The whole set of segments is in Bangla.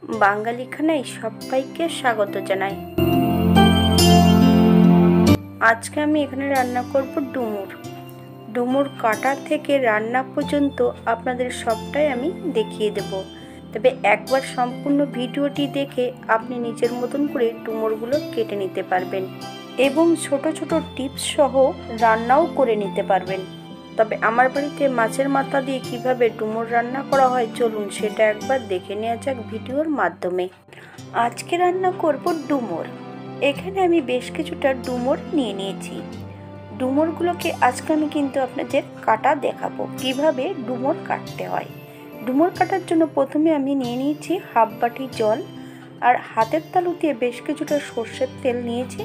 বাঙালি খানায় সবাইকে স্বাগত জানাই। আজকে আমি এখানে রান্না করব ডুমুর কাটা থেকে রান্না পর্যন্ত আপনাদের সবটাই আমি দেখিয়ে দেব। তবে একবার সম্পূর্ণ ভিডিওটি দেখে আপনি নিজের মতন করে ডুমুরগুলো কেটে নিতে পারবেন এবং ছোট ছোট টিপস সহ রান্নাও করে নিতে পারবেন। তবে আমার বাড়িতে মাছের মাথা দিয়ে কিভাবে ডুমুর রান্না করা হয় চলুন সেটা একবার দেখে নেওয়া যাক ভিডিওর মাধ্যমে। আজকে রান্না করব ডুমুর। এখানে আমি বেশ কিছুটা ডুমুর নিয়ে নিয়েছি। ডুমুরগুলোকে আজকে আমি কিন্তু আপনাদের কাটা দেখাবো কিভাবে ডুমুর কাটতে হয়। ডুমুর কাটার জন্য প্রথমে আমি নিয়ে নিয়েছি হাফ বাটি জল, আর হাতের তালুতে বেশ কিছুটা সর্ষের তেল নিয়েছি।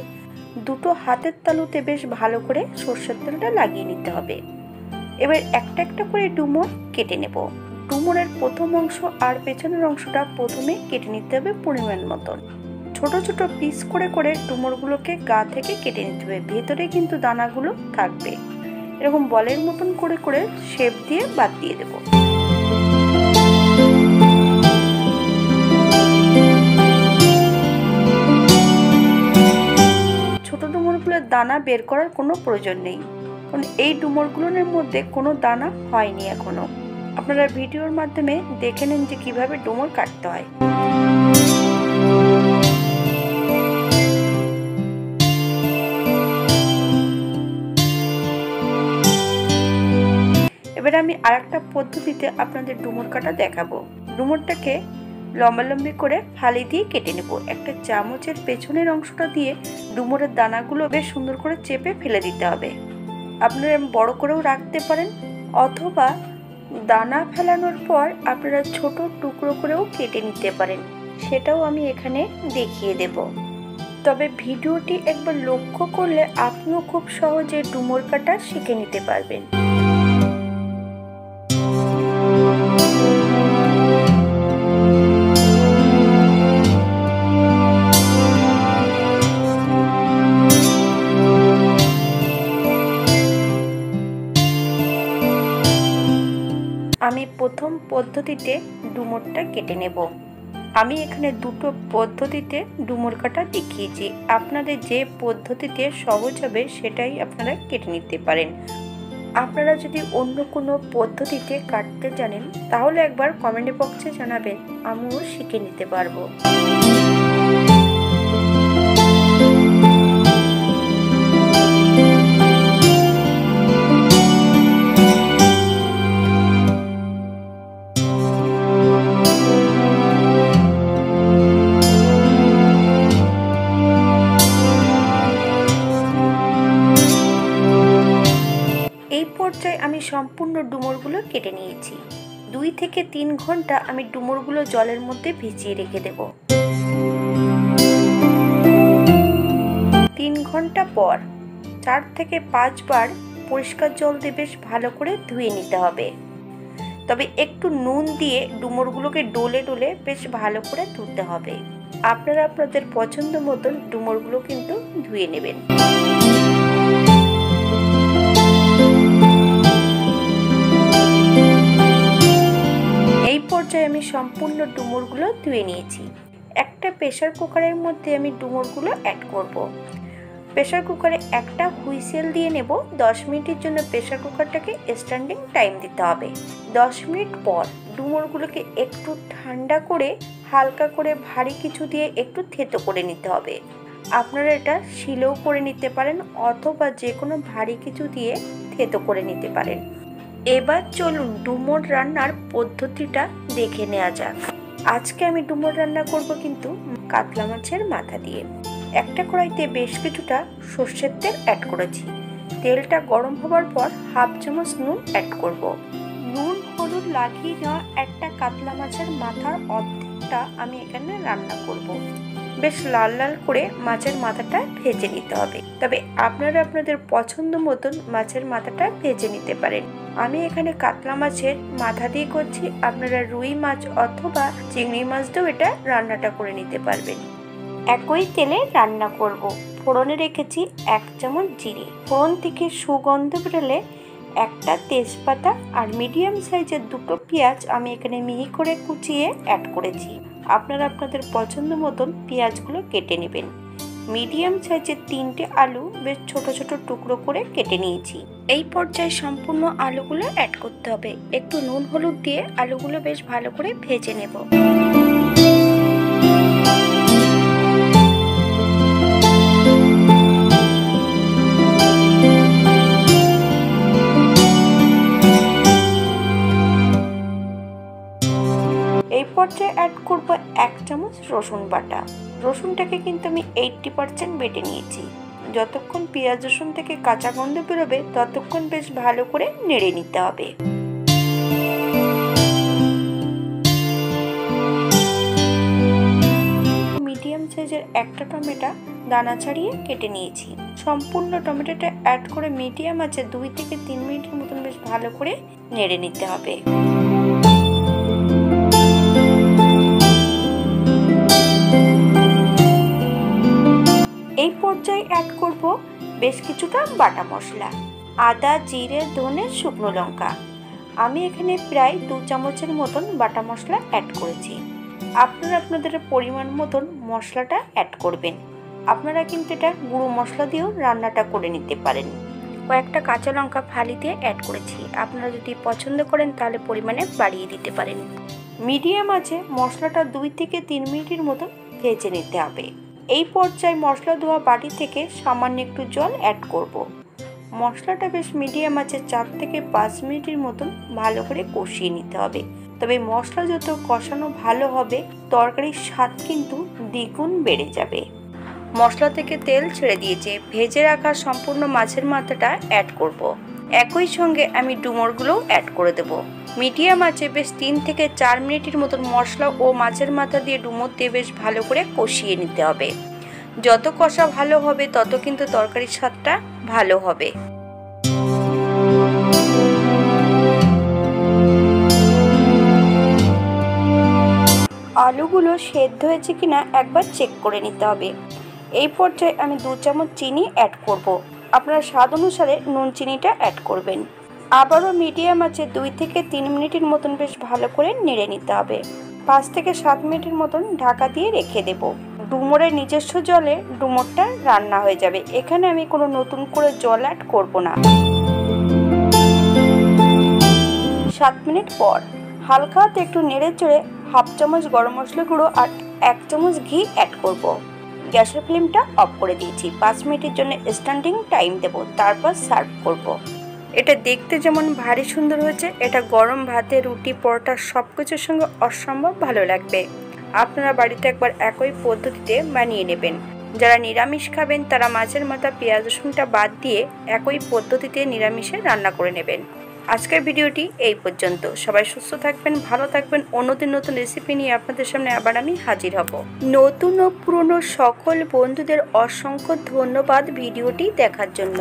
দুটো হাতের তালুতে বেশ ভালো করে সর্ষের তেলটা লাগিয়ে নিতে হবে। এবার একটা একটা করে ডুমুর কেটে নেব। ডুমুরের প্রথম অংশ আর পেছনের অংশটা প্রথমে কেটে নিতে হবে পরিমাণ মতন। ছোট ছোট পিস করে করে ডুমুরগুলোকে গা থেকে কেটে নিতে হবে। ভেতরে কিন্তু দানাগুলো থাকবে। এরকম বলের মতন করে করে শেপ দিয়ে বাদ দিয়ে দেব। ছোট ডুমুরগুলোর দানা বের করার কোনো প্রয়োজন নেই, কারণ এই ডুমুরগুলোর মধ্যে কোনো দানা হয়নি এখনো। আপনারা ভিডিওর মাধ্যমে দেখে নেন যে কিভাবে ডুমুর কাটতে হয়। এবার আমি আরেকটা পদ্ধতিতে আপনাদের ডুমুর কাটা দেখাবো। ডুমুরটাকে লম্বালম্বি করে ফালি দিয়ে কেটে নেব। একটা চামচের পেছনের অংশটা দিয়ে ডুমুরের দানাগুলো বেশ সুন্দর করে চেপে ফেলে দিতে হবে। আপনারা বড় করেও রাখতে পারেন, অথবা দানা ফেলানোর পর আপনারা ছোট টুকরো করেও কেটে নিতে পারেন, সেটাও আমি এখানে দেখিয়ে দেব। তবে ভিডিওটি একবার লক্ষ্য করলে আপনিও খুব সহজে ডুমুর কাটা শিখে নিতে পারবেন। আমি প্রথম পদ্ধতিতে ডুমুরটা কেটে নেব। আমি এখানে দুটো পদ্ধতিতে ডুমুর কাটা দেখিয়েছি। আপনাদের যে পদ্ধতিতে সহজ হবে সেটাই আপনারা কেটে নিতে পারেন। আপনারা যদি অন্য কোনো পদ্ধতিতে কাটতে জানেন তাহলে একবার কমেন্ট বক্সে জানাবেন, আমিও শিখে নিতে পারবো। এই পর্যায়ে আমি সম্পূর্ণ ডুমুরগুলো কেটে নিয়েছি। 2 থেকে 3 ঘন্টা আমি ডুমুরগুলো জলের মধ্যে ভিজিয়ে রেখে দেব। 3 ঘন্টা পর 4 থেকে 5 বার পরিষ্কার জল দিয়ে বেশ ভালো করে ধুয়ে নিতে হবে। তবে একটু নুন দিয়ে ডুমুরগুলোকে ডলে ডলে বেশ ভালো করে ধুতে হবে। আপনারা আপনাদের পছন্দ মতন ডুমুরগুলো কিন্তু ধুয়ে নেবেন। এই পর্যায়ে আমি সম্পূর্ণ ডুমুরগুলো ধুয়ে নিয়েছি। একটা প্রেসার কুকারের মধ্যে আমি ডুমুরগুলো অ্যাড করব। প্রেসার কুকারে একটা হুইসেল দিয়ে নেব। 10 মিনিটের জন্য প্রেসার কুকারটাকে স্ট্যান্ডিং টাইম দিতে হবে। 10 মিনিট পর ডুমুরগুলোকে একটু ঠান্ডা করে হালকা করে ভারী কিছু দিয়ে একটু থেতো করে নিতে হবে। আপনারা এটা শিলেও করে নিতে পারেন, অথবা যে কোনো ভারী কিছু দিয়ে থেতো করে নিতে পারেন। এবার চলুন ডুমুর রান্নার পদ্ধতিটা দেখে নেওয়া যাক। আজকে আমি ডুমুর রান্না করব কিন্তু কাতলা মাছের মাথা দিয়ে। একটা কড়াইতে বেশ কিছুটা সর্ষের তেল অ্যাড করেছি। তেলটা গরম হবার পর হাফ চামচ নুন অ্যাড করব। নুন হলুদ লাগিয়ে নেওয়া একটা কাতলা মাছের মাথার অর্ধেকটা আমি এখানে রান্না করব। বেশ লাল লাল করে মাছের মাথাটা ভেজে নিতে হবে। তবে আপনারা আপনাদের পছন্দ মতন মাছের মাথাটা ভেজে নিতে পারেন। আমি এখানে কাতলা মাছের মাথা দিয়ে করছি, আপনারা রুই মাছ অথবা চিংড়ি মাছ দিয়েও এটা রান্নাটা করে নিতে পারবেন। একই তেলে রান্না করব। ফোড়নে রেখেছি 1 চামচ জিরে। ফোড়ন থেকে সুগন্ধ বেরোলে একটা তেজপাতা আর মিডিয়াম সাইজের দুটো পেঁয়াজ আমি এখানে মিহি করে কুচিয়ে অ্যাড করেছি। আপনারা আপনাদের পছন্দ মতন পেঁয়াজগুলো কেটে নেবেন। মিডিয়াম সাইজের 3টে আলু বেশ ছোট ছোট টুকরো করে কেটে নিয়েছি। এই পর্যায়ে সম্পূর্ণ আলুগুলো অ্যাড করতে হবে। একটু নুন হলুদ দিয়ে আলুগুলো বেশ ভালো করে ভেজে নেব। এই পর্যায়ে অ্যাড করব 1 চামচ রসুন বাটা। রসুনটাকে কিন্তু আমি 80% বেটে নিয়েছি। যতক্ষণ পেঁয়াজ রসুন থেকে কাঁচা গন্ধ বেরোবে ততক্ষণ বেশ ভালো করে নেড়ে নিতে হবে। মিডিয়াম সাইজের একটা টমেটো দানা ছাড়িয়ে কেটে নিয়েছি। সম্পূর্ণ টমেটোটা অ্যাড করে মিডিয়াম আছে 2 থেকে 3 মিনিটের মতন বেশ ভালো করে নেড়ে নিতে হবে। এই পর্যায়ে অ্যাড করব বেশ কিছুটা বাটা মশলা, আদা, জিরে, ধনে, শুকনো লঙ্কা। আমি এখানে প্রায় 2 চামচের মতন বাটা মশলা অ্যাড করেছি। আপনারা আপনাদের পরিমাণ মতন মশলাটা অ্যাড করবেন। আপনারা কিন্তু এটা গুঁড়ো মশলা দিয়েও রান্নাটা করে নিতে পারেন। কয়েকটা কাঁচা লঙ্কা ফালি দিয়ে অ্যাড করেছি। আপনারা যদি পছন্দ করেন তাহলে পরিমাণে বাড়িয়ে দিতে পারেন। মিডিয়াম আছে মশলাটা 2 থেকে 3 মিনিটের মতন ভেজে নিতে হবে। এই পর্যায়ে মশলা ধোয়া বাটি থেকে সামান্য একটু জল অ্যাড করব। মশলাটা বেশ মিডিয়াম আছে 4 থেকে 5 মিনিটের মতন ভালো করে কষিয়ে নিতে হবে। তবে মশলা যত কষানো ভালো হবে তরকারির স্বাদ কিন্তু দ্বিগুণ বেড়ে যাবে। মশলা থেকে তেল ছেড়ে দিয়েছে। ভেজে রাখা সম্পূর্ণ মাছের মাথাটা অ্যাড করব। একই সঙ্গে আমি ডুমুরগুলোও অ্যাড করে দেব। মিডিয়াম আছে বেশ 3 থেকে 4 মিনিটের মতন মশলা ও মাছের মাথা দিয়ে ডুমুর দিয়ে বেশ ভালো করে কষিয়ে নিতে হবে। যত কষা ভালো হবে তত কিন্তু তরকারির স্বাদটা ভালো হবে। আলুগুলো সেদ্ধ হয়েছে কিনা একবার চেক করে নিতে হবে। এই পর্যায়ে আমি 2 চামচ চিনি অ্যাড করব। আপনারা স্বাদ অনুসারে নুন চিনিটা অ্যাড করবেন। আবারও মিডিয়াম আছে 2 থেকে 3 মিনিটের মতন বেশ ভালো করে নেড়ে নিতে হবে। 5 থেকে 7 মিনিটের মতন ঢাকা দিয়ে রেখে দেব। ডুমুরের নিজস্ব জলে ডুমুরটা রান্না হয়ে যাবে। এখানে আমি কোনো নতুন করে জল অ্যাড করব না। 7 মিনিট পর হালকা হাতে একটু নেড়ে চড়ে 1/2 চামচ গরম মশলা গুঁড়ো আর 1 চামচ ঘি অ্যাড করব। গ্যাসের ফ্লেমটা অফ করে দিয়েছি। 5 মিনিটের জন্য স্ট্যান্ডিং টাইম দেব, তারপর সার্ভ করব। এটা দেখতে যেমন ভারী সুন্দর হয়েছে, এটা গরম ভাতে, রুটি, পরোটা সব কিছুর সঙ্গে অসম্ভব ভালো লাগবে। আপনারা বাড়িতে একবার একই পদ্ধতিতে বানিয়ে নেবেন। যারা নিরামিষ খাবেন তারা মাছের মাথা, পেঁয়াজ রসুনটা বাদ দিয়ে একই পদ্ধতিতে নিরামিষে রান্না করে নেবেন। আজকের ভিডিওটি এই পর্যন্ত। সবাই সুস্থ থাকবেন, ভালো থাকবেন। অন্যদিন নতুন রেসিপি নিয়ে আপনাদের সামনে আবার আমি হাজির হব। নতুন ও পুরনো সকল বন্ধুদের অসংখ্য ধন্যবাদ ভিডিওটি দেখার জন্য।